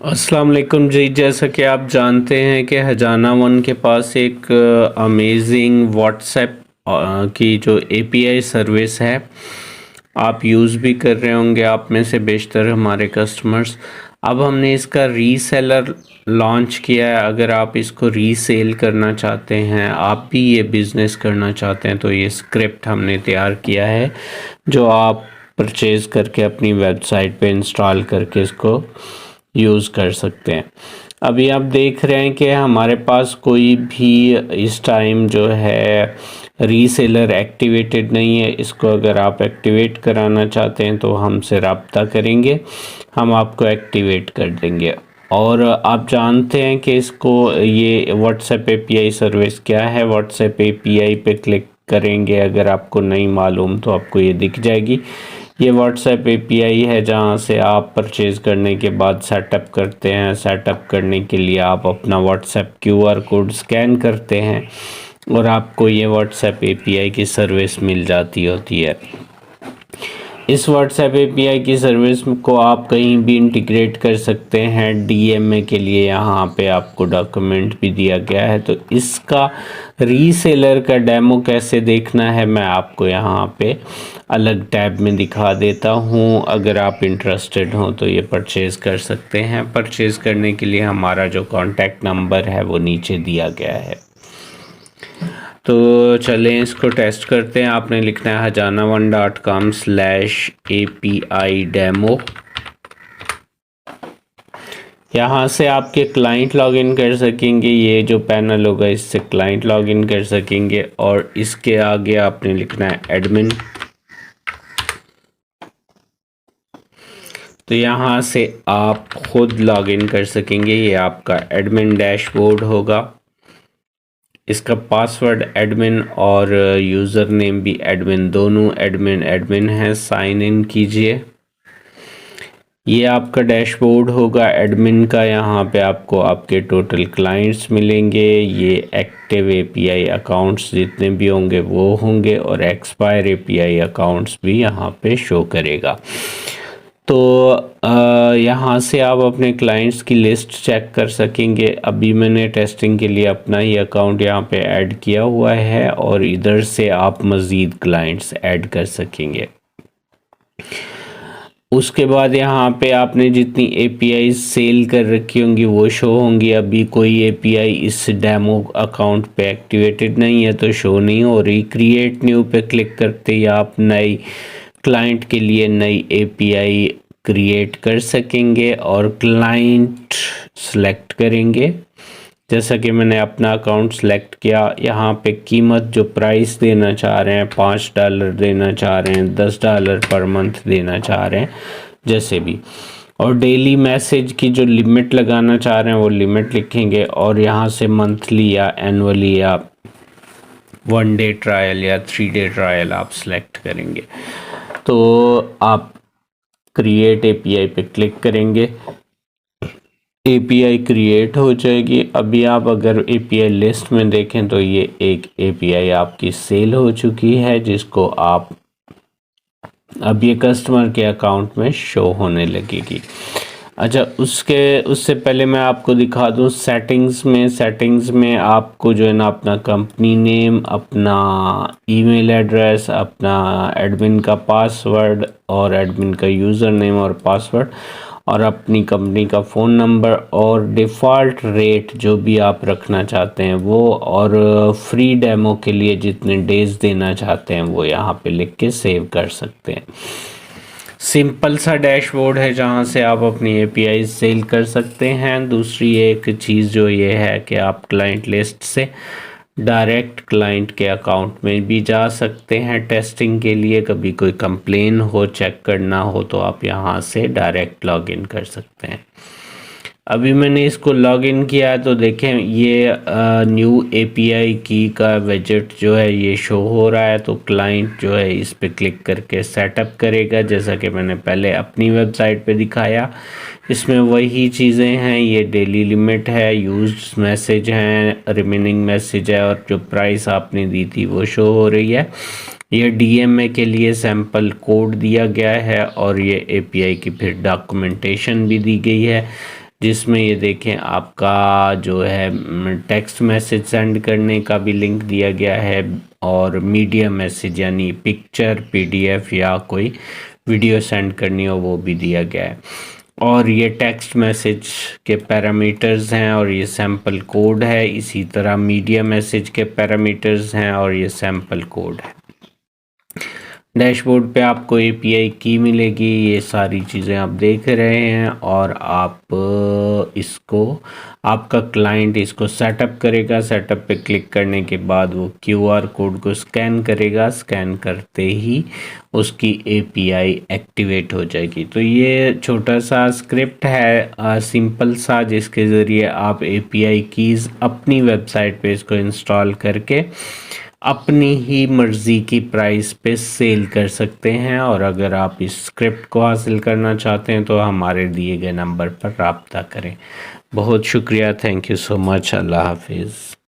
अस्सलाम वालेकुम जी। जैसा कि आप जानते हैं कि हजाना वन के पास एक अमेजिंग व्हाट्सएप की जो एपीआई सर्विस है, आप यूज़ भी कर रहे होंगे, आप में से बेशतर हमारे कस्टमर्स। अब हमने इसका रीसेलर लॉन्च किया है। अगर आप इसको रीसेल करना चाहते हैं, आप भी ये बिज़नेस करना चाहते हैं, तो ये स्क्रिप्ट हमने तैयार किया है जो आप परचेज़ करके अपनी वेबसाइट पे इंस्टॉल करके इसको यूज़ कर सकते हैं। अभी आप देख रहे हैं कि हमारे पास कोई भी इस टाइम जो है रीसेलर एक्टिवेटेड नहीं है। इसको अगर आप एक्टिवेट कराना चाहते हैं तो हमसे रब्ता करेंगे, हम आपको एक्टिवेट कर देंगे। और आप जानते हैं कि इसको ये व्हाट्सएप एपीआई सर्विस क्या है। व्हाट्सएप एपीआई पे क्लिक करेंगे, अगर आपको नहीं मालूम तो आपको ये दिख जाएगी। ये व्हाट्सएप एपीआई है जहाँ से आप परचेज़ करने के बाद सेटअप करते हैं। सेटअप करने के लिए आप अपना व्हाट्सएप क्यूआर कोड स्कैन करते हैं और आपको ये व्हाट्सएप एपीआई की सर्विस मिल जाती होती है। इस व्हाट्सएप एपीआई की सर्विस को आप कहीं भी इंटीग्रेट कर सकते हैं। डीएमए के लिए यहाँ पे आपको डॉक्यूमेंट भी दिया गया है। तो इसका रीसेलर का डेमो कैसे देखना है मैं आपको यहाँ पे अलग टैब में दिखा देता हूँ। अगर आप इंटरेस्टेड हो तो ये परचेज़ कर सकते हैं। परचेज़ करने के लिए हमारा जो कॉन्टैक्ट नंबर है वो नीचे दिया गया है। तो चलें इसको टेस्ट करते हैं। आपने लिखना है hajana1.com/API डेमो। यहाँ से आपके क्लाइंट लॉगिन कर सकेंगे। ये जो पैनल होगा इससे क्लाइंट लॉगिन कर सकेंगे। और इसके आगे आपने लिखना है एडमिन। तो यहाँ से आप खुद लॉगिन कर सकेंगे। ये आपका एडमिन डैशबोर्ड होगा। इसका पासवर्ड एडमिन और यूज़र नेम भी एडमिन, दोनों एडमिन है। साइन इन कीजिए। ये आपका डैशबोर्ड होगा एडमिन का। यहाँ पे आपको आपके टोटल क्लाइंट्स मिलेंगे। ये एक्टिव एपीआई अकाउंट्स जितने भी होंगे वो होंगे और एक्सपायर एपीआई अकाउंट्स भी यहाँ पे शो करेगा। तो यहाँ से आप अपने क्लाइंट्स की लिस्ट चेक कर सकेंगे। अभी मैंने टेस्टिंग के लिए अपना ही अकाउंट यहाँ पे ऐड किया हुआ है और इधर से आप मज़ीद क्लाइंट्स ऐड कर सकेंगे। उसके बाद यहाँ पे आपने जितनी एपीआई सेल कर रखी होंगी वो शो होंगी। अभी कोई एपीआई इस डेमो अकाउंट पे एक्टिवेटेड नहीं है तो शो नहीं हो रही। क्रिएट न्यू पे क्लिक करते ही आप नई क्लाइंट के लिए नई एपीआई क्रिएट कर सकेंगे और क्लाइंट सेलेक्ट करेंगे। जैसा कि मैंने अपना अकाउंट सेलेक्ट किया। यहाँ पे कीमत जो प्राइस देना चाह रहे हैं, $5 देना चाह रहे हैं, $10 पर मंथ देना चाह रहे हैं, जैसे भी। और डेली मैसेज की जो लिमिट लगाना चाह रहे हैं वो लिमिट लिखेंगे। और यहाँ से मंथली या एनुअली या 1 डे ट्रायल या 3 डे ट्रायल आप सेलेक्ट करेंगे। तो आप क्रिएट एपीआई पे क्लिक करेंगे, एपीआई क्रिएट हो जाएगी। अभी आप अगर एपीआई लिस्ट में देखें तो ये एक एपीआई आपकी सेल हो चुकी है जिसको आप अब ये कस्टमर के अकाउंट में शो होने लगेगी। अच्छा, उससे पहले मैं आपको दिखा दूं सेटिंग्स में आपको जो है ना अपना कंपनी नेम, अपना ईमेल एड्रेस, अपना एडमिन का पासवर्ड और एडमिन का यूज़र नेम और पासवर्ड और अपनी कंपनी का फ़ोन नंबर और डिफ़ॉल्ट रेट जो भी आप रखना चाहते हैं वो, और फ्री डेमो के लिए जितने डेज़ देना चाहते हैं वो यहाँ पे लिख के सेव कर सकते हैं। सिंपल सा डैशबोर्ड है जहाँ से आप अपनी एपीआई सेल कर सकते हैं। दूसरी एक चीज़ जो ये है कि आप क्लाइंट लिस्ट से डायरेक्ट क्लाइंट के अकाउंट में भी जा सकते हैं टेस्टिंग के लिए। कभी कोई कंप्लेन हो, चेक करना हो तो आप यहाँ से डायरेक्ट लॉगिन कर सकते हैं। अभी मैंने इसको लॉगिन किया है तो देखें ये न्यू एपीआई की का विजेट जो है ये शो हो रहा है। तो क्लाइंट जो है इस पे क्लिक करके सेटअप करेगा, जैसा कि मैंने पहले अपनी वेबसाइट पे दिखाया। इसमें वही चीज़ें हैं, ये डेली लिमिट है, यूज्ड मैसेज हैं, रिमेनिंग मैसेज है और जो प्राइस आपने दी थी वो शो हो रही है। ये डीएमए के लिए सैंपल कोड दिया गया है और ये एपीआई की फिर डॉक्यूमेंटेशन भी दी गई है जिसमें ये देखें आपका जो है टेक्स्ट मैसेज सेंड करने का भी लिंक दिया गया है और मीडिया मैसेज यानी पिक्चर पीडीएफ या कोई वीडियो सेंड करनी हो वो भी दिया गया है। और ये टेक्स्ट मैसेज के पैरामीटर्स हैं और ये सैम्पल कोड है। इसी तरह मीडिया मैसेज के पैरामीटर्स हैं और ये सैम्पल कोड है। डैशबोर्ड पे आपको एपीआई की मिलेगी, ये सारी चीज़ें आप देख रहे हैं और आप इसको आपका क्लाइंट इसको सेटअप करेगा। सेटअप पे क्लिक करने के बाद वो क्यूआर कोड को स्कैन करेगा, स्कैन करते ही उसकी एपीआई एक्टिवेट हो जाएगी। तो ये छोटा सा स्क्रिप्ट है सिंपल सा, जिसके ज़रिए आप एपीआई कीज़ अपनी वेबसाइट पे इसको इंस्टॉल करके अपनी ही मर्ज़ी की प्राइस पे सेल कर सकते हैं। और अगर आप इस स्क्रिप्ट को हासिल करना चाहते हैं तो हमारे दिए गए नंबर पर राब्ता करें। बहुत शुक्रिया, थैंक यू सो मच, अल्लाह हाफिज़।